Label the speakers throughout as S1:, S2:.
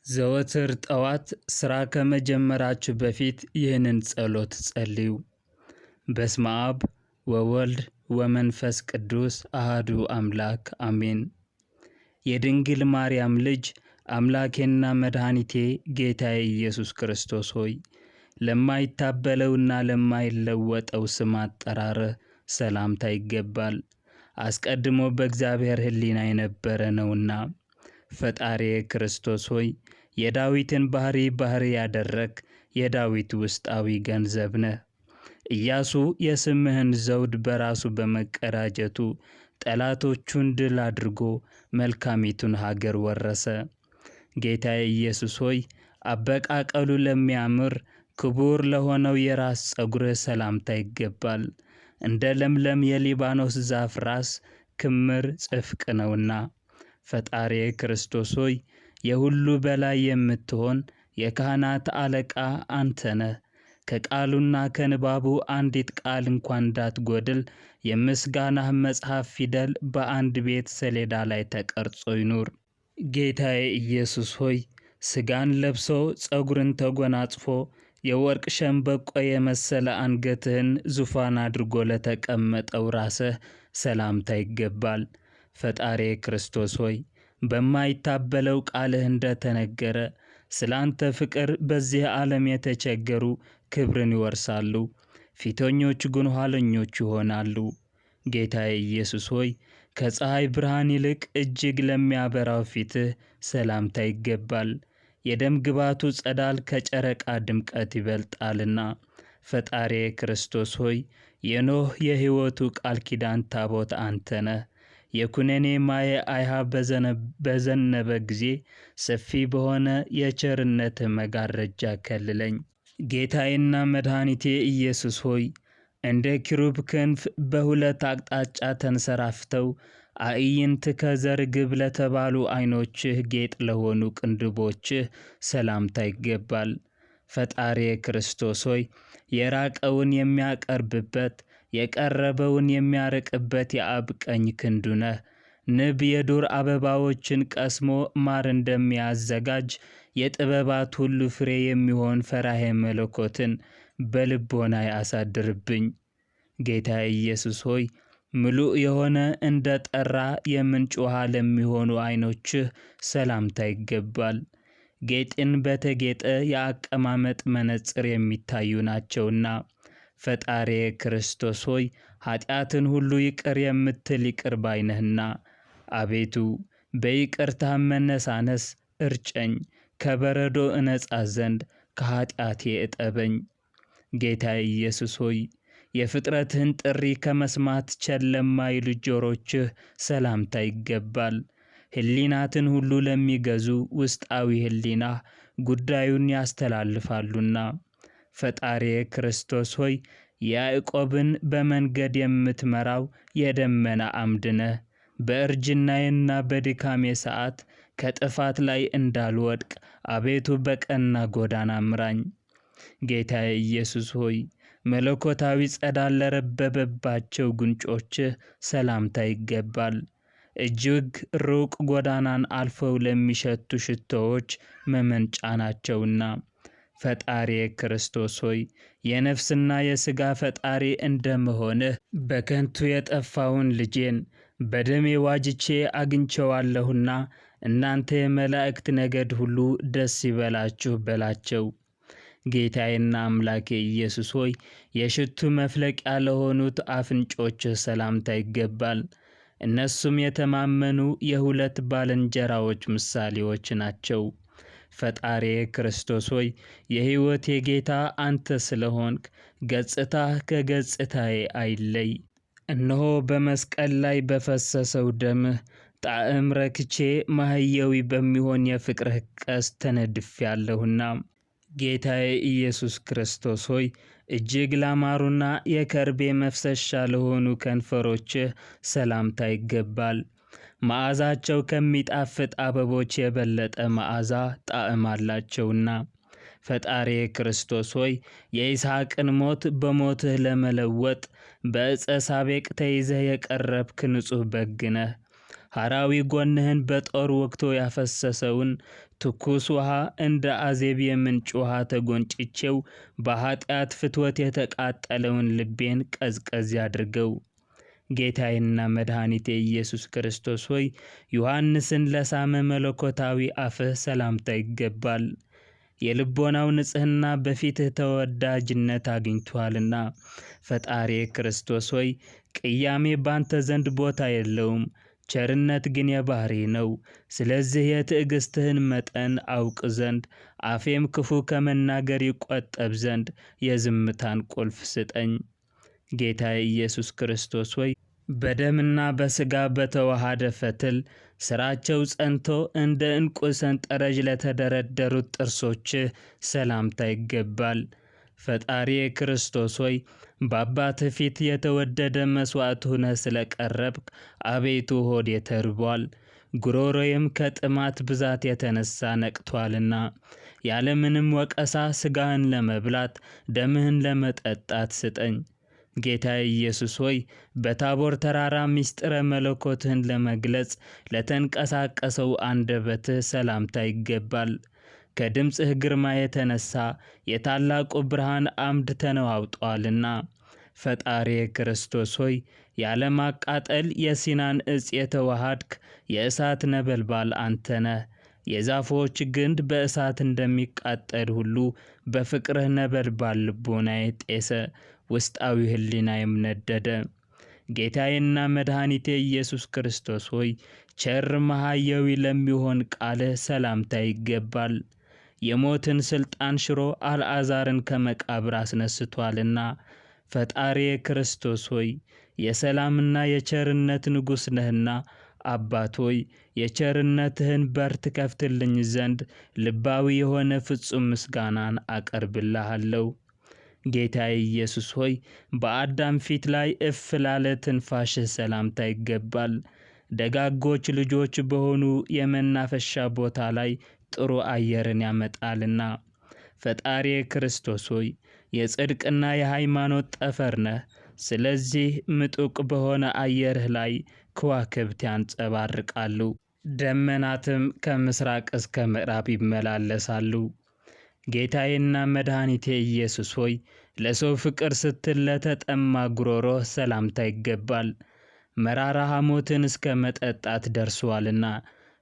S1: ዘወትር ጠዋት ሥራ ከመጀመራችሁ በፊት ይህንን ጸሎት ጸልዩ። በስመ አብ ወወልድ ወመንፈስ ቅዱስ አሃዱ አምላክ አሜን። የድንግል ማርያም ልጅ አምላኬና መድኃኒቴ ጌታዬ ኢየሱስ ክርስቶስ ሆይ፣ ለማይታበለውና ለማይለወጠው ስም አጠራርህ ሰላምታ ይገባል። አስቀድሞ በእግዚአብሔር ሕሊና የነበረ ነውና። ፈጣሪዬ ክርስቶስ ሆይ፣ የዳዊትን ባሕሪ ያደረግ የዳዊት ውስጣዊ ገንዘብ ነህ። ኢያሱ የስምህን ዘውድ በራሱ በመቀዳጀቱ ጠላቶቹን ድል አድርጎ መልካሚቱን ሀገር ወረሰ። ጌታዬ ኢየሱስ ሆይ፣ አበቃቀሉ ለሚያምር ክቡር ለሆነው የራስ ፀጉርህ ሰላምታ ይገባል። እንደ ለምለም የሊባኖስ ዛፍ ራስ ክምር ጽፍቅ ነውና። ፈጣሪዬ ክርስቶስ ሆይ፣ የሁሉ በላይ የምትሆን የካህናት አለቃ አንተ ነህ። ከቃሉና ከንባቡ አንዲት ቃል እንኳን እንዳትጎድል የምስጋናህ መጽሐፍ ፊደል በአንድ ቤት ሰሌዳ ላይ ተቀርጾ ይኑር። ጌታዬ ኢየሱስ ሆይ፣ ሥጋን ለብሶ ፀጉርን ተጎናጽፎ የወርቅ ሸምበቆ የመሰለ አንገትህን ዙፋን አድርጎ ለተቀመጠው ራስህ ሰላምታ ይገባል። ፈጣሪዬ ክርስቶስ ሆይ፣ በማይታበለው ቃልህ እንደተነገረ ስለ አንተ ፍቅር በዚህ ዓለም የተቸገሩ ክብርን ይወርሳሉ፣ ፊተኞች ግን ኋለኞች ይሆናሉ። ጌታዬ ኢየሱስ ሆይ፣ ከፀሐይ ብርሃን ይልቅ እጅግ ለሚያበራው ፊትህ ሰላምታ ይገባል። የደም ግባቱ ጸዳል ከጨረቃ ድምቀት ይበልጣልና። ፈጣሪዬ ክርስቶስ ሆይ፣ የኖህ የሕይወቱ ቃል ኪዳን ታቦት አንተ ነህ። የኩነኔ ማየ አይሃ በዘነበ ጊዜ ሰፊ በሆነ የቸርነትህ መጋረጃ ከልለኝ። ጌታዬና መድኃኒቴ ኢየሱስ ሆይ፣ እንደ ኪሩብ ክንፍ በሁለት አቅጣጫ ተንሰራፍተው አዕይንትከ ዘርግብ ለተባሉ ዐይኖችህ ጌጥ ለሆኑ ቅንድቦችህ ሰላምታ ይገባል። ፈጣሪዬ ክርስቶስ ሆይ፣ የራቀውን የሚያቀርብበት የቀረበውን የሚያርቅበት የአብ ቀኝ ክንዱ ነህ። ንብ የዱር አበባዎችን ቀስሞ ማር እንደሚያዘጋጅ የጥበባት ሁሉ ፍሬ የሚሆን ፈራሄ መለኮትን በልቦናዬ አሳድርብኝ። ጌታዬ ኢየሱስ ሆይ፣ ምሉእ የሆነ እንደ ጠራ የምንጭ ውሃ ለሚሆኑ ዐይኖችህ ሰላምታ ይገባል። ጌጥን በተጌጠ የአቀማመጥ መነጽር የሚታዩ ናቸውና። ፈጣሪዬ ክርስቶስ ሆይ፣ ኀጢአትን ሁሉ ይቅር የምትል ይቅር ባይ ነህና። አቤቱ በይቅርታህ መነሳነስ እርጨኝ፣ ከበረዶ እነጻ ዘንድ ከኀጢአቴ እጠበኝ። ጌታዬ ኢየሱስ ሆይ፣ የፍጥረትህን ጥሪ ከመስማት ቸል ለማይሉ ጆሮችህ ሰላምታ ይገባል። ሕሊናትን ሁሉ ለሚገዙ ውስጣዊ ሕሊናህ ጉዳዩን ያስተላልፋሉና። ፈጣሪዬ ክርስቶስ ሆይ፣ ያዕቆብን በመንገድ የምትመራው የደመና ዓምድ ነህ። በእርጅናዬና በድካሜ ሰዓት ከጥፋት ላይ እንዳልወድቅ አቤቱ በቀና ጎዳና ምራኝ። ጌታዬ ኢየሱስ ሆይ፣ መለኮታዊ ጸዳል ለረበበባቸው ጉንጮችህ ሰላምታ ይገባል። እጅግ ሩቅ ጎዳናን አልፈው ለሚሸቱ ሽቶዎች መመንጫ ናቸውና። ፈጣሪዬ ክርስቶስ ሆይ፣ የነፍስና የሥጋ ፈጣሪ እንደመሆንህ በከንቱ የጠፋውን ልጄን በደሜ ዋጅቼ አግኝቼዋለሁና እናንተ የመላእክት ነገድ ሁሉ ደስ ይበላችሁ በላቸው። ጌታዬና አምላኬ ኢየሱስ ሆይ፣ የሽቱ መፍለቂያ ለሆኑት አፍንጮችህ ሰላምታ ይገባል። እነሱም የተማመኑ የሁለት ባልንጀራዎች ምሳሌዎች ናቸው። ፈጣሪዬ ክርስቶስ ሆይ፣ የሕይወቴ ጌታ አንተ ስለሆንክ ገጽታህ ከገጽታዬ አይለይ። እነሆ በመስቀል ላይ በፈሰሰው ደምህ ጣዕም ረክቼ ማህየዊ በሚሆን የፍቅርህ ቀስት ተነድፌአለሁና። ጌታዬ ኢየሱስ ክርስቶስ ሆይ፣ እጅግ ላማሩና የከርቤ መፍሰሻ ለሆኑ ከንፈሮችህ ሰላምታ ይገባል። መዓዛቸው ከሚጣፍጥ አበቦች የበለጠ መዓዛ ጣዕም አላቸውና። ፈጣሪዬ ክርስቶስ ሆይ፣ የይስሐቅን ሞት በሞትህ ለመለወጥ በዕፀ ሳቤቅ ተይዘህ የቀረብክ ንጹሕ በግ ነህ። ሐራዊ ጎንህን በጦር ወግቶ ያፈሰሰውን ትኩስ ውሃ እንደ አዜብ የምንጭ ውሃ ተጎንጭቼው በኃጢአት ፍትወት የተቃጠለውን ልቤን ቀዝቀዝ ያድርገው። ጌታዬና መድኃኒቴ ኢየሱስ ክርስቶስ ሆይ ዮሐንስን ለሳመ መለኮታዊ አፍህ ሰላምታ ይገባል። የልቦናው ንጽሕና በፊትህ ተወዳጅነት አግኝቷልና። ፈጣሪ ክርስቶስ ሆይ ቅያሜ ባንተ ዘንድ ቦታ የለውም፣ ቸርነት ግን የባህሪ ነው። ስለዚህ የትዕግሥትህን መጠን አውቅ ዘንድ አፌም ክፉ ከመናገር ይቆጠብ ዘንድ የዝምታን ቁልፍ ስጠኝ። ጌታዬ ኢየሱስ ክርስቶስ ሆይ በደምና በሥጋ በተዋሃደ ፈትል ሥራቸው ጸንቶ እንደ ዕንቁ ሰንጠረዥ ለተደረደሩት ጥርሶችህ ሰላምታ ይገባል። ፈጣሪ ክርስቶስ ሆይ በአባትህ ፊት የተወደደ መሥዋዕት ሆነህ ስለ ቀረብክ አቤቱ ሆዴ ተርቧል፣ ጉሮሮዬም ከጥማት ብዛት የተነሣ ነቅቶአልና። ያለምንም ወቀሳ ሥጋህን ለመብላት ደምህን ለመጠጣት ስጠኝ። ጌታዬ ኢየሱስ ሆይ በታቦር ተራራ ምስጢረ መለኮትህን ለመግለጽ ለተንቀሳቀሰው አንደበትህ ሰላምታ ይገባል። ከድምፅህ ግርማ የተነሣ የታላቁ ብርሃን አምድ ተነዋውጧልና። ፈጣሪ ክርስቶስ ሆይ ያለማቃጠል የሲናን ዕፅ የተዋሃድክ የእሳት ነበልባል አንተ ነህ። የዛፎች ግንድ በእሳት እንደሚቃጠል ሁሉ በፍቅርህ ነበልባል ልቦናዬ ጤሰ፣ ውስጣዊ ሕሊናዬም ነደደ። ጌታዬና መድኃኒቴ ኢየሱስ ክርስቶስ ሆይ ቸር መሐየዊ ለሚሆን ቃልህ ሰላምታ ይገባል። የሞትን ሥልጣን ሽሮ አልዓዛርን ከመቃብር አስነስቶአልና። ፈጣሪ ክርስቶስ ሆይ የሰላምና የቸርነት ንጉሥ ነህና፣ አባት ሆይ የቸርነትህን በር ትከፍትልኝ ዘንድ ልባዊ የሆነ ፍጹም ምስጋናን አቀርብልሃለሁ። ጌታዬ ኢየሱስ ሆይ በአዳም ፊት ላይ እፍ ላለ ትንፋሽህ ሰላምታ ይገባል። ደጋጎች ልጆች በሆኑ የመናፈሻ ቦታ ላይ ጥሩ አየርን ያመጣልና። ፈጣሪ ክርስቶስ ሆይ የጽድቅና የሃይማኖት ጠፈር ነህ። ስለዚህ ምጡቅ በሆነ አየርህ ላይ ከዋክብት ያንጸባርቃሉ፣ ደመናትም ከምሥራቅ እስከ ምዕራብ ይመላለሳሉ። ጌታዬና መድኃኒቴ ኢየሱስ ሆይ ለሰው ፍቅር ስትል ለተጠማ ጉሮሮህ ሰላምታ ይገባል። መራራ ሐሞትን እስከ መጠጣት ደርሶአልና።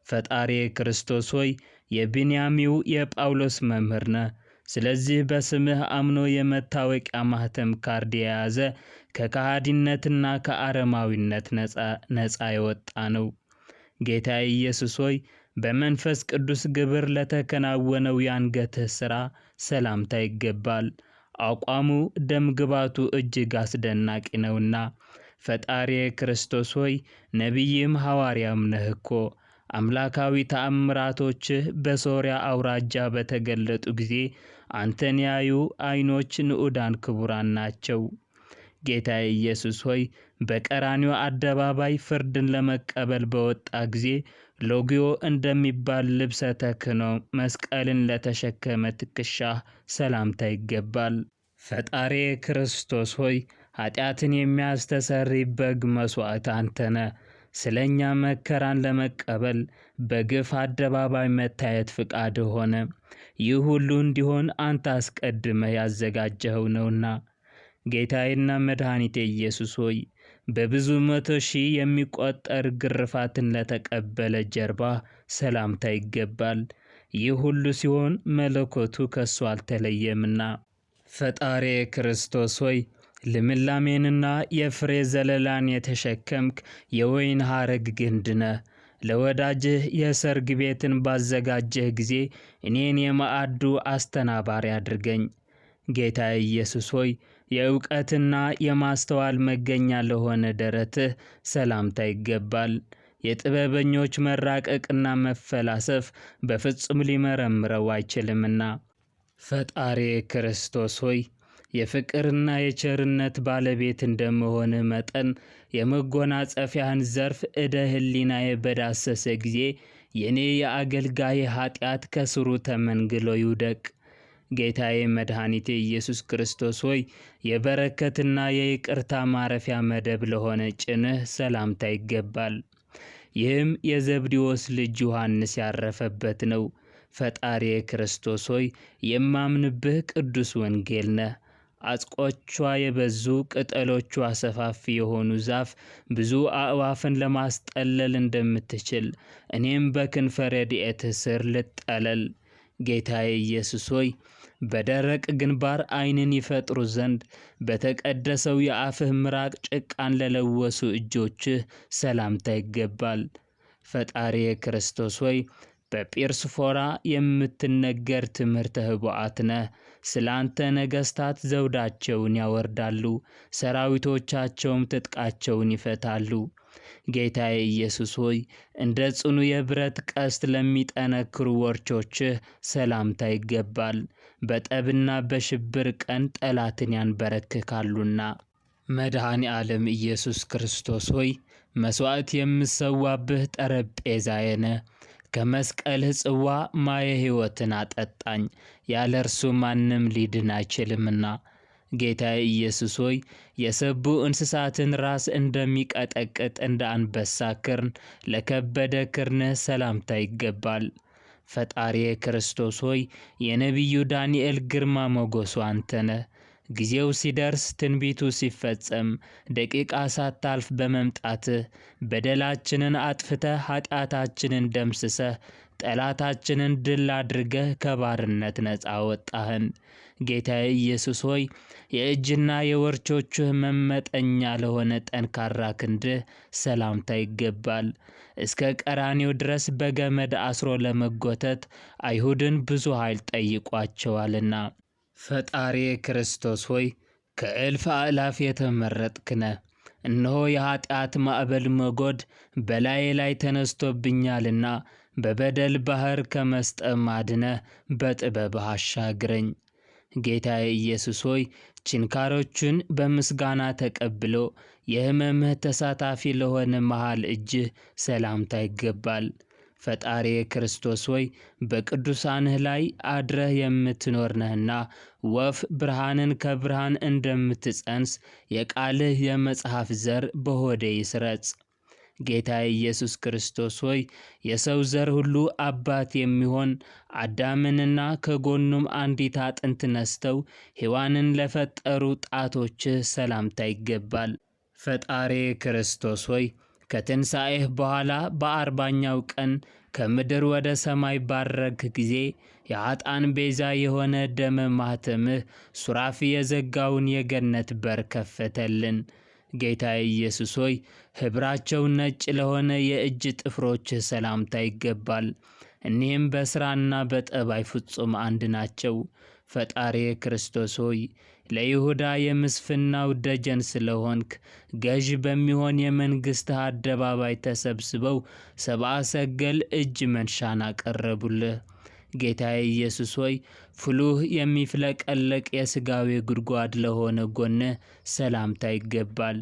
S1: ፈጣሪ ክርስቶስ ሆይ የብንያሚው የጳውሎስ መምህር ነህ። ስለዚህ በስምህ አምኖ የመታወቂያ ማኅተም ካርድ የያዘ ከከሃዲነትና ከአረማዊነት ነፃ የወጣ ነው። ጌታዬ ኢየሱስ ሆይ በመንፈስ ቅዱስ ግብር ለተከናወነው የአንገትህ ሥራ ሰላምታ ይገባል። አቋሙ ደም ግባቱ እጅግ አስደናቂ ነውና። ፈጣሪ ክርስቶስ ሆይ ነቢይም ሐዋርያም ነህ እኮ። አምላካዊ ተአምራቶችህ በሶርያ አውራጃ በተገለጡ ጊዜ አንተን ያዩ ዓይኖች ንዑዳን ክቡራን ናቸው። ጌታዬ ኢየሱስ ሆይ በቀራንዮ አደባባይ ፍርድን ለመቀበል በወጣ ጊዜ ሎጊዮ እንደሚባል ልብሰ ተክህኖ መስቀልን ለተሸከመ ትከሻህ ሰላምታ ይገባል። ፈጣሪ ክርስቶስ ሆይ ኃጢአትን የሚያስተሰርይ በግ መሥዋዕት አንተ ነህ። ስለ እኛ መከራን ለመቀበል በግፍ አደባባይ መታየት ፍቃድህ ሆነ። ይህ ሁሉ እንዲሆን አንተ አስቀድመህ ያዘጋጀኸው ነውና። ጌታዬና መድኃኒቴ ኢየሱስ ሆይ በብዙ መቶ ሺህ የሚቆጠር ግርፋትን ለተቀበለ ጀርባህ ሰላምታ ይገባል። ይህ ሁሉ ሲሆን መለኮቱ ከሱ አልተለየምና። ፈጣሪ ክርስቶስ ሆይ ልምላሜንና የፍሬ ዘለላን የተሸከምክ የወይን ሐረግ ግንድ ነህ። ለወዳጅህ የሰርግ ቤትን ባዘጋጀህ ጊዜ እኔን የማዕዱ አስተናባሪ አድርገኝ። ጌታዬ ኢየሱስ ሆይ የእውቀትና የማስተዋል መገኛ ለሆነ ደረትህ ሰላምታ ይገባል። የጥበበኞች መራቀቅና መፈላሰፍ በፍጹም ሊመረምረው አይችልምና። ፈጣሪ ክርስቶስ ሆይ የፍቅርና የቸርነት ባለቤት እንደመሆንህ መጠን የመጎናጸፊያህን ዘርፍ ዕደ ሕሊናዬ በዳሰሰ ጊዜ የእኔ የአገልጋይ ኃጢአት ከስሩ ተመንግሎ ይውደቅ። ጌታዬ መድኃኒቴ ኢየሱስ ክርስቶስ ሆይ የበረከትና የይቅርታ ማረፊያ መደብ ለሆነ ጭንህ ሰላምታ ይገባል። ይህም የዘብዴዎስ ልጅ ዮሐንስ ያረፈበት ነው። ፈጣሪ ክርስቶስ ሆይ የማምንብህ ቅዱስ ወንጌል ነህ። አጽቆቿ የበዙ ቅጠሎቿ ሰፋፊ የሆኑ ዛፍ ብዙ አእዋፍን ለማስጠለል እንደምትችል እኔም በክንፈ ረድኤትህ ስር ልጠለል። ጌታዬ ኢየሱስ ሆይ በደረቅ ግንባር ዓይንን ይፈጥሩ ዘንድ በተቀደሰው የአፍህ ምራቅ ጭቃን ለለወሱ እጆችህ ሰላምታ ይገባል። ፈጣሪ ክርስቶስ ሆይ በጲርስፎራ የምትነገር ትምህርተ ኅቡዓት ነህ። ስለ አንተ ነገሥታት ዘውዳቸውን ያወርዳሉ፣ ሰራዊቶቻቸውም ትጥቃቸውን ይፈታሉ። ጌታዬ ኢየሱስ ሆይ እንደ ጽኑ የብረት ቀስት ለሚጠነክሩ ወርቾችህ ሰላምታ ይገባል። በጠብና በሽብር ቀን ጠላትን ያንበረክካሉና። መድኃኔ ዓለም ኢየሱስ ክርስቶስ ሆይ መሥዋዕት የምሰዋብህ ጠረጴዛዬ ነህ። ከመስቀልህ ጽዋ ማየ ሕይወትን አጠጣኝ፣ ያለ እርሱ ማንም ሊድን አይችልምና። ጌታዬ ኢየሱስ ሆይ የሰቡ እንስሳትን ራስ እንደሚቀጠቅጥ እንደ አንበሳ ክርን ለከበደ ክርንህ ሰላምታ ይገባል። ፈጣሪዬ ክርስቶስ ሆይ የነቢዩ ዳንኤል ግርማ ሞገሱ አንተ ነህ። ጊዜው ሲደርስ ትንቢቱ ሲፈጸም ደቂቃ ሳታልፍ በመምጣትህ በደላችንን አጥፍተህ ኃጢአታችንን ደምስሰህ ጠላታችንን ድል አድርገህ ከባርነት ነፃ ወጣህን። ጌታዬ ኢየሱስ ሆይ የእጅና የወርቾችህ መመጠኛ ለሆነ ጠንካራ ክንድህ ሰላምታ ይገባል። እስከ ቀራኔው ድረስ በገመድ አስሮ ለመጎተት አይሁድን ብዙ ኃይል ጠይቋቸዋልና። ፈጣሪ ክርስቶስ ሆይ ከእልፍ አእላፍ የተመረጥክ ነህ። እነሆ የኃጢአት ማዕበል ሞገድ በላዬ ላይ ተነስቶብኛልና በበደል ባሕር ከመስጠም አድነህ በጥበብህ አሻግረኝ። ጌታዬ ኢየሱስ ሆይ ችንካሮቹን በምስጋና ተቀብሎ የሕመምህ ተሳታፊ ለሆነ መሃል እጅህ ሰላምታ ይገባል። ፈጣሪ ክርስቶስ ሆይ በቅዱሳንህ ላይ አድረህ የምትኖር ነህና ወፍ ብርሃንን ከብርሃን እንደምትጸንስ የቃልህ የመጽሐፍ ዘር በሆዴ ይስረጽ። ጌታዬ ኢየሱስ ክርስቶስ ሆይ የሰው ዘር ሁሉ አባት የሚሆን አዳምንና ከጎኑም አንዲት አጥንት ነስተው ሔዋንን ለፈጠሩ ጣቶችህ ሰላምታ ይገባል። ፈጣሪ ክርስቶስ ሆይ ከትንሣኤህ በኋላ በአርባኛው ቀን ከምድር ወደ ሰማይ ባረግህ ጊዜ የኃጥአን ቤዛ የሆነ ደመ ማኅተምህ ሱራፊ የዘጋውን የገነት በር ከፈተልን። ጌታዬ ኢየሱስ ሆይ ኅብራቸው ነጭ ለሆነ የእጅ ጥፍሮችህ ሰላምታ ይገባል። እኒህም በሥራና በጠባይ ፍጹም አንድ ናቸው። ፈጣሪ ክርስቶስ ሆይ ለይሁዳ የምስፍናው ደጀን ስለሆንክ ገዥ በሚሆን የመንግሥትህ አደባባይ ተሰብስበው ሰብአ ሰገል እጅ መንሻን አቀረቡልህ። ጌታዬ ኢየሱስ ሆይ ፍሉህ የሚፍለቀለቅ የሥጋዌ ጉድጓድ ለሆነ ጎንህ ሰላምታ ይገባል።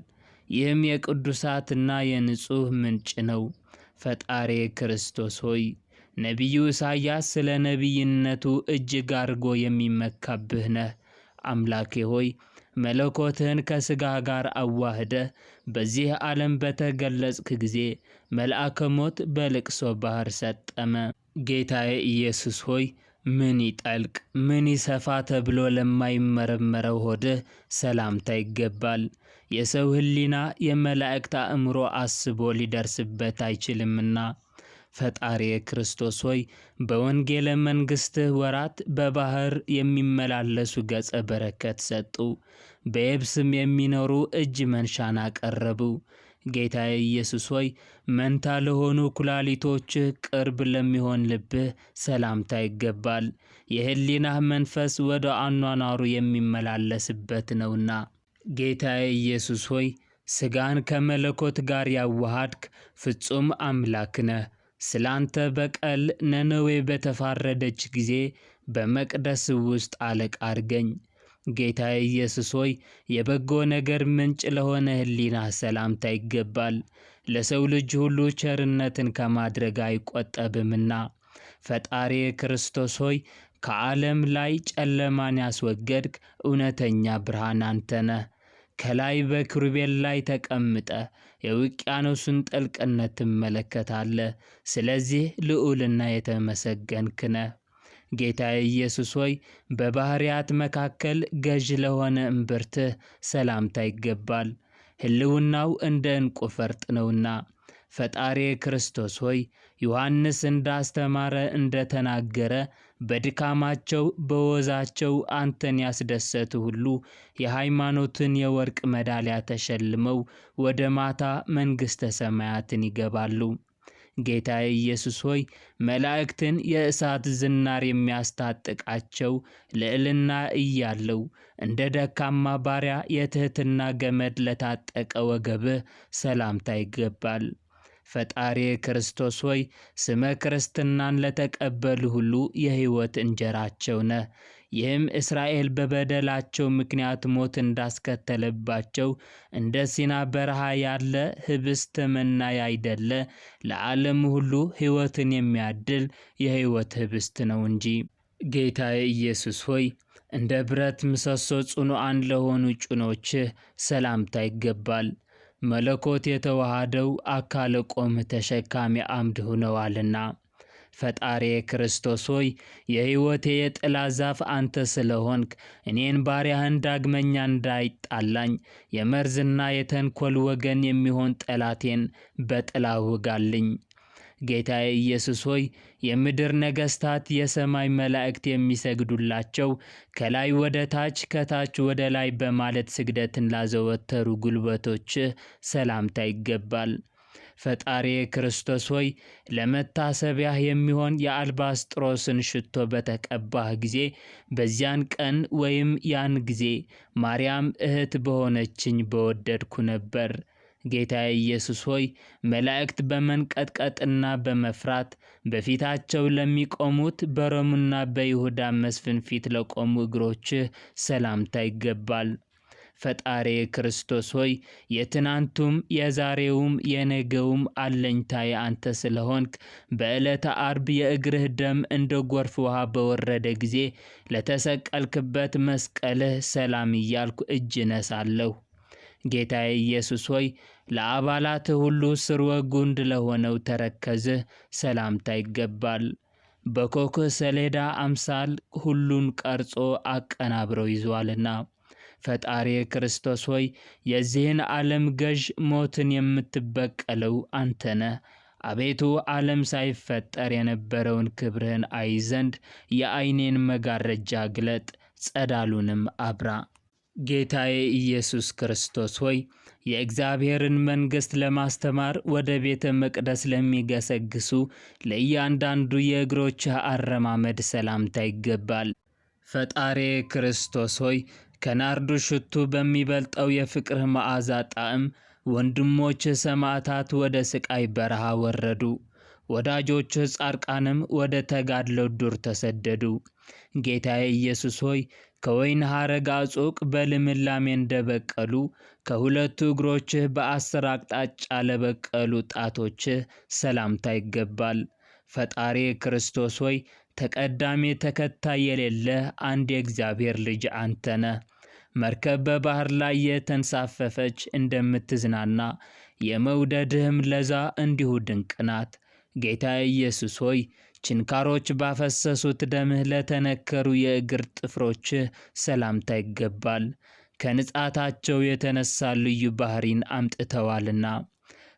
S1: ይህም የቅዱሳትና የንጹሕ ምንጭ ነው። ፈጣሪ ክርስቶስ ሆይ ነቢዩ ኢሳይያስ ስለ ነቢይነቱ እጅግ አድርጎ የሚመካብህ ነህ። አምላኬ ሆይ መለኮትህን ከሥጋ ጋር አዋህደህ በዚህ ዓለም በተገለጽክ ጊዜ መልአከ ሞት በልቅሶ ባሕር ሰጠመ። ጌታዬ ኢየሱስ ሆይ ምን ይጠልቅ ምን ይሰፋ ተብሎ ለማይመረመረው ሆድህ ሰላምታ ይገባል። የሰው ሕሊና የመላእክት አእምሮ አስቦ ሊደርስበት አይችልምና። ፈጣሪ ክርስቶስ ሆይ በወንጌለ መንግሥትህ ወራት በባሕር የሚመላለሱ ገጸ በረከት ሰጡ፣ በየብስም የሚኖሩ እጅ መንሻን አቀረቡ። ጌታዬ ኢየሱስ ሆይ መንታ ለሆኑ ኩላሊቶችህ ቅርብ ለሚሆን ልብህ ሰላምታ ይገባል። የሕሊናህ መንፈስ ወደ አኗኗሩ የሚመላለስበት ነውና። ጌታዬ ኢየሱስ ሆይ ሥጋን ከመለኮት ጋር ያዋሃድክ ፍጹም አምላክ ነህ። ስላንተ በቀል ነነዌ በተፋረደች ጊዜ በመቅደስ ውስጥ አለቃ አድርገኝ። ጌታዬ ኢየሱስ ሆይ የበጎ ነገር ምንጭ ለሆነ ሕሊናህ ሰላምታ ይገባል። ለሰው ልጅ ሁሉ ቸርነትን ከማድረግ አይቆጠብምና። ፈጣሪ ክርስቶስ ሆይ ከዓለም ላይ ጨለማን ያስወገድክ እውነተኛ ብርሃን አንተ ነህ። ከላይ በኪሩቤል ላይ ተቀምጠ የውቅያኖሱን ጥልቅነት ትመለከታለህ። ስለዚህ ልዑልና የተመሰገንክ ነህ። ጌታዬ ኢየሱስ ሆይ በባህርያት መካከል ገዥ ለሆነ እምብርትህ ሰላምታ ይገባል። ሕልውናው እንደ ዕንቁ ፈርጥ ነውና። ፈጣሪ ክርስቶስ ሆይ ዮሐንስ እንዳስተማረ እንደተናገረ በድካማቸው በወዛቸው አንተን ያስደሰቱ ሁሉ የሃይማኖትን የወርቅ መዳሊያ ተሸልመው ወደ ማታ መንግሥተ ሰማያትን ይገባሉ። ጌታዬ ኢየሱስ ሆይ መላእክትን የእሳት ዝናር የሚያስታጥቃቸው ልዕልና እያለው እንደ ደካማ ባሪያ የትሕትና ገመድ ለታጠቀ ወገብህ ሰላምታ ይገባል። ፈጣሪ ክርስቶስ ሆይ ስመ ክርስትናን ለተቀበሉ ሁሉ የሕይወት እንጀራቸው ነህ። ይህም እስራኤል በበደላቸው ምክንያት ሞት እንዳስከተለባቸው እንደ ሲና በረሃ ያለ ህብስተ መና ያይደለ ለዓለም ሁሉ ሕይወትን የሚያድል የሕይወት ህብስት ነው እንጂ። ጌታዬ ኢየሱስ ሆይ እንደ ብረት ምሰሶ ጽኑዓን ለሆኑ ጭኖችህ ሰላምታ ይገባል። መለኮት የተዋሃደው አካለ ቆም ተሸካሚ አምድ ሆነዋልና። ፈጣሪ ክርስቶስ ሆይ የሕይወቴ የጥላ ዛፍ አንተ ስለሆንክ እኔን ባሪያህን ዳግመኛ እንዳይጣላኝ የመርዝና የተንኮል ወገን የሚሆን ጠላቴን በጥላ ውጋልኝ። ጌታዬ ኢየሱስ ሆይ የምድር ነገሥታት የሰማይ መላእክት የሚሰግዱላቸው ከላይ ወደ ታች ከታች ወደ ላይ በማለት ስግደትን ላዘወተሩ ጉልበቶችህ ሰላምታ ይገባል። ፈጣሪ ክርስቶስ ሆይ ለመታሰቢያህ የሚሆን የአልባስጥሮስን ሽቶ በተቀባህ ጊዜ በዚያን ቀን ወይም ያን ጊዜ ማርያም እህት በሆነችኝ በወደድኩ ነበር። ጌታዬ ኢየሱስ ሆይ መላእክት በመንቀጥቀጥና በመፍራት በፊታቸው ለሚቆሙት በሮምና በይሁዳ መስፍን ፊት ለቆሙ እግሮችህ ሰላምታ ይገባል። ፈጣሪ ክርስቶስ ሆይ የትናንቱም የዛሬውም የነገውም አለኝታዬ አንተ ስለሆንክ በዕለተ አርብ የእግርህ ደም እንደ ጎርፍ ውሃ በወረደ ጊዜ ለተሰቀልክበት መስቀልህ ሰላም እያልኩ እጅ ነሳለሁ። ጌታዬ ኢየሱስ ሆይ ለአባላትህ ሁሉ ስርወ ጉንድ ለሆነው ተረከዝህ ሰላምታ ይገባል። በኮከብ ሰሌዳ አምሳል ሁሉን ቀርጾ አቀናብሮ ይዟልና። ፈጣሪ ክርስቶስ ሆይ የዚህን ዓለም ገዥ ሞትን የምትበቀለው አንተ ነህ። አቤቱ ዓለም ሳይፈጠር የነበረውን ክብርህን አይ ዘንድ የዓይኔን መጋረጃ ግለጥ፣ ጸዳሉንም አብራ። ጌታዬ ኢየሱስ ክርስቶስ ሆይ የእግዚአብሔርን መንግሥት ለማስተማር ወደ ቤተ መቅደስ ለሚገሰግሱ ለእያንዳንዱ የእግሮችህ አረማመድ ሰላምታ ይገባል። ፈጣሪ ክርስቶስ ሆይ ከናርዱ ሽቱ በሚበልጠው የፍቅርህ መዓዛ ጣዕም ወንድሞችህ ሰማዕታት ወደ ስቃይ በረሃ ወረዱ። ወዳጆችህ ጻድቃንም ወደ ተጋድለው ዱር ተሰደዱ። ጌታዬ ኢየሱስ ሆይ ከወይን ሐረግ አጹቅ በልምላሜ እንደበቀሉ ከሁለቱ እግሮችህ በ10 አቅጣጫ ለበቀሉ ጣቶችህ ሰላምታ ይገባል። ፈጣሪ ክርስቶስ ሆይ ተቀዳሚ ተከታይ የሌለህ አንድ የእግዚአብሔር ልጅ አንተ ነህ። መርከብ በባህር ላይ የተንሳፈፈች እንደምትዝናና የመውደድህም ለዛ እንዲሁ ድንቅ ናት። ጌታዬ ኢየሱስ ሆይ ችንካሮች ባፈሰሱት ደምህ ለተነከሩ የእግር ጥፍሮችህ ሰላምታ ይገባል። ከንጻታቸው የተነሳ ልዩ ባህሪን አምጥተዋልና።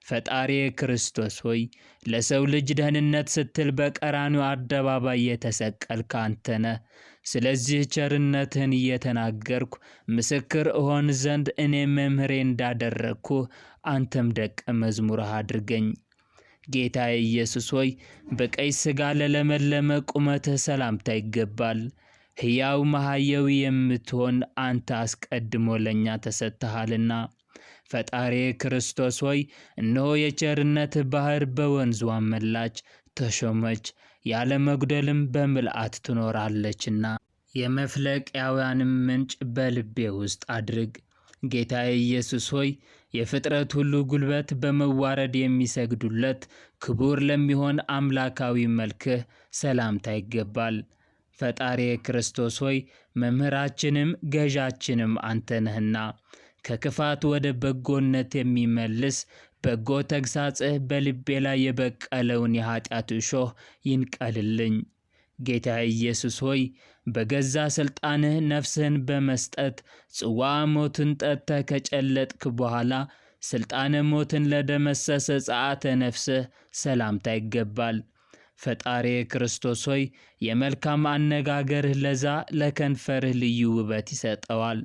S1: ፈጣሪ ክርስቶስ ሆይ ለሰው ልጅ ደህንነት ስትል በቀራንዮ አደባባይ የተሰቀልክ አንተ ነህ። ስለዚህ ቸርነትህን እየተናገርኩ ምስክር እሆን ዘንድ እኔ መምህሬ እንዳደረግኩ አንተም ደቀ መዝሙርህ አድርገኝ። ጌታዬ ኢየሱስ ሆይ በቀይ ሥጋ ለለመለመ ቁመትህ ሰላምታ ይገባል። ሕያው መሐየዊ የምትሆን አንተ አስቀድሞ ለእኛ ተሰጥተሃልና። ፈጣሪ ክርስቶስ ሆይ እነሆ የቸርነትህ ባሕር በወንዟ መላች፣ ተሾመች፣ ያለ መጉደልም በምልአት ትኖራለችና የመፍለቂያውያንም ምንጭ በልቤ ውስጥ አድርግ። ጌታዬ ኢየሱስ ሆይ የፍጥረት ሁሉ ጉልበት በመዋረድ የሚሰግዱለት ክቡር ለሚሆን አምላካዊ መልክህ ሰላምታ ይገባል። ፈጣሪ ክርስቶስ ሆይ መምህራችንም ገዣችንም አንተ ነህና ከክፋት ወደ በጎነት የሚመልስ በጎ ተግሳጽህ በልቤ ላይ የበቀለውን የኃጢአት እሾህ ይንቀልልኝ። ጌታ ኢየሱስ ሆይ በገዛ ሥልጣንህ ነፍስህን በመስጠት ጽዋ ሞትን ጠጥተህ ከጨለጥክ በኋላ ሥልጣነ ሞትን ለደመሰሰ ጸአተ ነፍስህ ሰላምታ ይገባል። ፈጣሪ ክርስቶስ ሆይ የመልካም አነጋገርህ ለዛ ለከንፈርህ ልዩ ውበት ይሰጠዋል።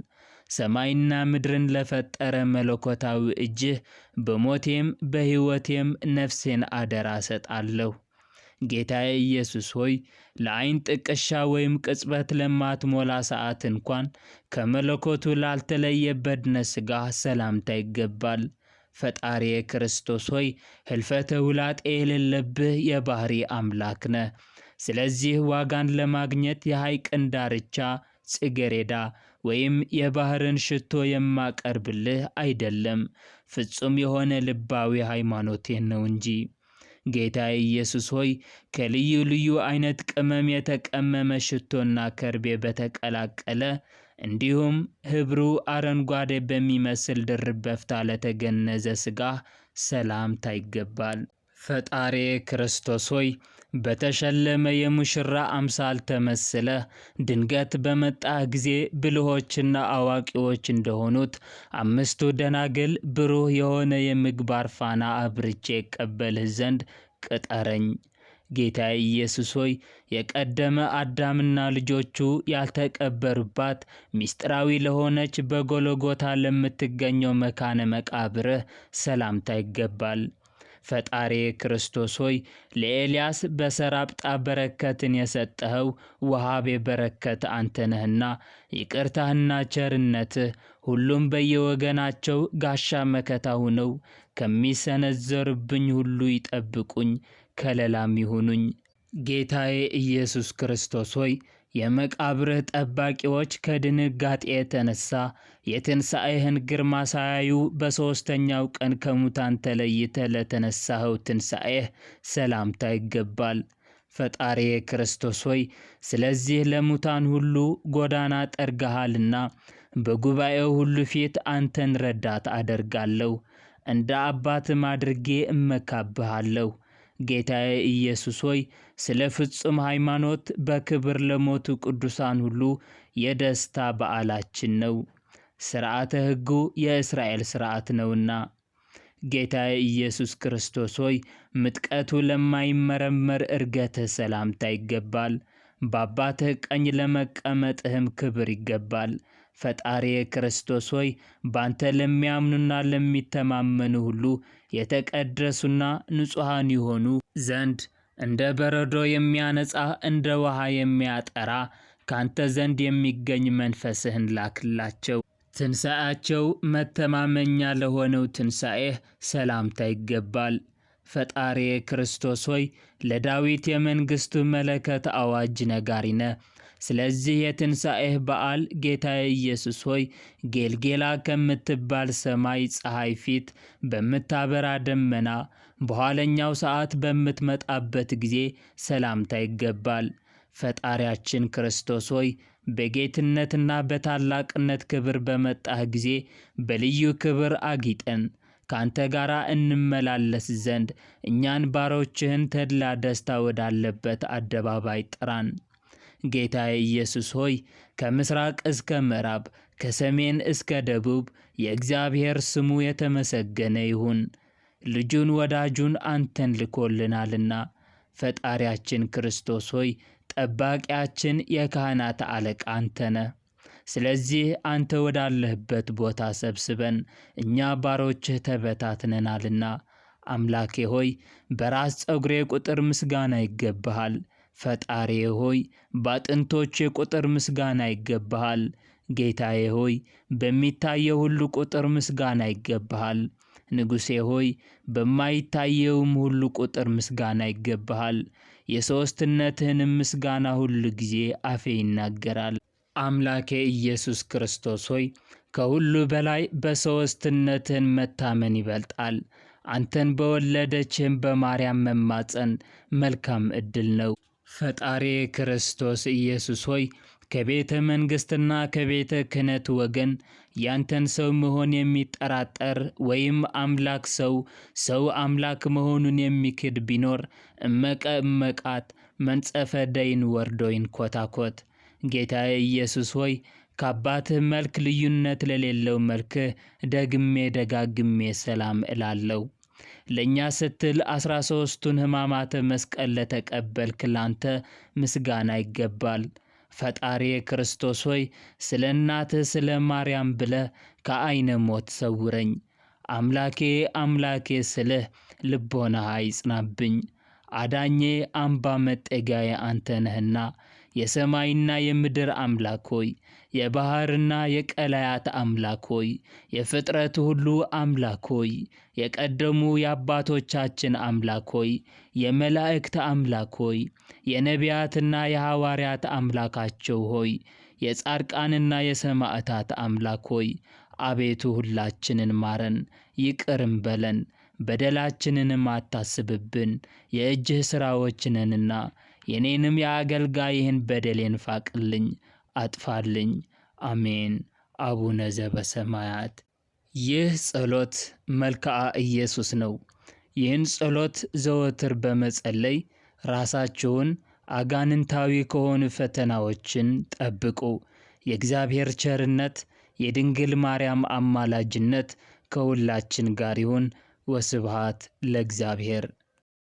S1: ሰማይና ምድርን ለፈጠረ መለኮታዊ እጅህ በሞቴም በሕይወቴም ነፍሴን አደራ ሰጣለሁ። ጌታዬ ኢየሱስ ሆይ ለዓይን ጥቅሻ ወይም ቅጽበት ለማትሞላ ሰዓት እንኳን ከመለኮቱ ላልተለየ በድነ ሥጋ ሰላምታ ይገባል። ፈጣሪ ክርስቶስ ሆይ ሕልፈተ ውላጤ የሌለብህ የባሕሪ አምላክ ነህ። ስለዚህ ዋጋን ለማግኘት የሐይቅን ዳርቻ ጽጌረዳ ወይም የባሕርን ሽቶ የማቀርብልህ አይደለም፣ ፍጹም የሆነ ልባዊ ሃይማኖቴን ነው እንጂ። ጌታ ኢየሱስ ሆይ ከልዩ ልዩ አይነት ቅመም የተቀመመ ሽቶና ከርቤ በተቀላቀለ እንዲሁም ኅብሩ አረንጓዴ በሚመስል ድርብ በፍታ ለተገነዘ ሥጋህ ሰላምታ ይገባል። ፈጣሪ ክርስቶስ ሆይ በተሸለመ የሙሽራ አምሳል ተመስለህ ድንገት በመጣህ ጊዜ ብልሆችና አዋቂዎች እንደሆኑት አምስቱ ደናግል ብሩህ የሆነ የምግባር ፋና አብርቼ እቀበልህ ዘንድ ቅጠረኝ። ጌታ ኢየሱስ ሆይ የቀደመ አዳምና ልጆቹ ያልተቀበሩባት ምስጢራዊ ለሆነች በጎልጎታ ለምትገኘው መካነ መቃብርህ ሰላምታ ይገባል። ፈጣሪ ክርስቶስ ሆይ ለኤልያስ በሰራጵታ በረከትን የሰጠኸው ወሃቤ በረከት አንተ ነህና ይቅርታህና ቸርነትህ ሁሉም በየወገናቸው ጋሻ መከታ ሆነው ከሚሰነዘርብኝ ሁሉ ይጠብቁኝ፣ ከለላም ይሁኑኝ። ጌታዬ ኢየሱስ ክርስቶስ ሆይ የመቃብርህ ጠባቂዎች ከድንጋጤ የተነሳ የትንሣኤህን ግርማ ሳያዩ በሦስተኛው ቀን ከሙታን ተለይተህ ለተነሳኸው ትንሣኤህ ሰላምታ ይገባል። ፈጣሪ ክርስቶስ ሆይ ስለዚህ ለሙታን ሁሉ ጎዳና ጠርገሃልና በጉባኤው ሁሉ ፊት አንተን ረዳት አደርጋለሁ፣ እንደ አባትም አድርጌ እመካብሃለሁ። ጌታዬ ኢየሱስ ሆይ ስለ ፍጹም ሃይማኖት በክብር ለሞቱ ቅዱሳን ሁሉ የደስታ በዓላችን ነው። ሥርዓተ ሕጉ የእስራኤል ሥርዓት ነውና። ጌታዬ ኢየሱስ ክርስቶስ ሆይ ምጥቀቱ ለማይመረመር እርገትህ ሰላምታ ይገባል። በአባትህ ቀኝ ለመቀመጥህም ክብር ይገባል። ፈጣሪ ክርስቶስ ሆይ ባንተ ለሚያምኑና ለሚተማመኑ ሁሉ የተቀደሱና ንጹሐን ይሆኑ ዘንድ እንደ በረዶ የሚያነጻ እንደ ውሃ የሚያጠራ ካንተ ዘንድ የሚገኝ መንፈስህን ላክላቸው። ትንሣኤያቸው መተማመኛ ለሆነው ትንሣኤህ ሰላምታ ይገባል። ፈጣሪ ክርስቶስ ሆይ ለዳዊት የመንግሥቱ መለከት አዋጅ ነጋሪ ነህ። ስለዚህ የትንሣኤህ በዓል ጌታዬ ኢየሱስ ሆይ ጌልጌላ ከምትባል ሰማይ ፀሐይ ፊት በምታበራ ደመና በኋለኛው ሰዓት በምትመጣበት ጊዜ ሰላምታ ይገባል። ፈጣሪያችን ክርስቶስ ሆይ በጌትነትና በታላቅነት ክብር በመጣህ ጊዜ በልዩ ክብር አጊጠን ካንተ ጋር እንመላለስ ዘንድ እኛን ባሮችህን ተድላ ደስታ ወዳለበት አደባባይ ጥራን። ጌታዬ ኢየሱስ ሆይ ከምስራቅ እስከ ምዕራብ ከሰሜን እስከ ደቡብ የእግዚአብሔር ስሙ የተመሰገነ ይሁን። ልጁን ወዳጁን አንተን ልኮልናልና። ፈጣሪያችን ክርስቶስ ሆይ ጠባቂያችን የካህናት አለቃ አንተ ነህ። ስለዚህ አንተ ወዳለህበት ቦታ ሰብስበን እኛ ባሮችህ ተበታትነናልና። አምላኬ ሆይ በራስ ፀጉሬ ቁጥር ምስጋና ይገባሃል። ፈጣሪ ሆይ በአጥንቶቼ ቁጥር ምስጋና ይገባሃል። ጌታዬ ሆይ በሚታየው ሁሉ ቁጥር ምስጋና ይገባሃል። ንጉሴ ሆይ በማይታየውም ሁሉ ቁጥር ምስጋና ይገባሃል። የሦስትነትህንም ምስጋና ሁሉ ጊዜ አፌ ይናገራል። አምላኬ ኢየሱስ ክርስቶስ ሆይ ከሁሉ በላይ በሦስትነትህን መታመን ይበልጣል። አንተን በወለደችህም በማርያም መማፀን መልካም ዕድል ነው። ፈጣሪ ክርስቶስ ኢየሱስ ሆይ ከቤተ መንግሥትና ከቤተ ክህነት ወገን ያንተን ሰው መሆን የሚጠራጠር ወይም አምላክ ሰው አምላክ መሆኑን የሚክድ ቢኖር እመቀ እመቃት መንጸፈ ደይን ወርዶ ይንኮታኮት። ጌታዬ ኢየሱስ ሆይ ከአባትህ መልክ ልዩነት ለሌለው መልክህ ደግሜ ደጋግሜ ሰላም እላለሁ። ለእኛ ስትል 13ቱን ሕማማተ መስቀል ለተቀበልክ ላንተ ምስጋና ይገባል። ፈጣሪ ክርስቶስ ሆይ ስለ እናትህ ስለ ማርያም ብለህ ከዐይነ ሞት ሰውረኝ። አምላኬ አምላኬ ስልህ ልቦናህ አይጽናብኝ። አዳኜ አምባ መጠጊያዬ አንተ ነህና የሰማይና የምድር አምላክ ሆይ፣ የባሕርና የቀላያት አምላክ ሆይ፣ የፍጥረት ሁሉ አምላክ ሆይ፣ የቀደሙ የአባቶቻችን አምላክ ሆይ፣ የመላእክት አምላክ ሆይ፣ የነቢያትና የሐዋርያት አምላካቸው ሆይ፣ የጻድቃንና የሰማዕታት አምላክ ሆይ፣ አቤቱ ሁላችንን ማረን፣ ይቅርም በለን፣ በደላችንንም አታስብብን፣ የእጅህ ሥራዎች ነንና። የኔንም የአገልጋይህን በደሌን ፋቅልኝ፣ አጥፋልኝ። አሜን። አቡነ ዘበሰማያት። ይህ ጸሎት መልክዓ ኢየሱስ ነው። ይህን ጸሎት ዘወትር በመጸለይ ራሳችሁን አጋንንታዊ ከሆኑ ፈተናዎችን ጠብቁ። የእግዚአብሔር ቸርነት፣ የድንግል ማርያም አማላጅነት ከሁላችን ጋር ይሁን። ወስብሐት ለእግዚአብሔር።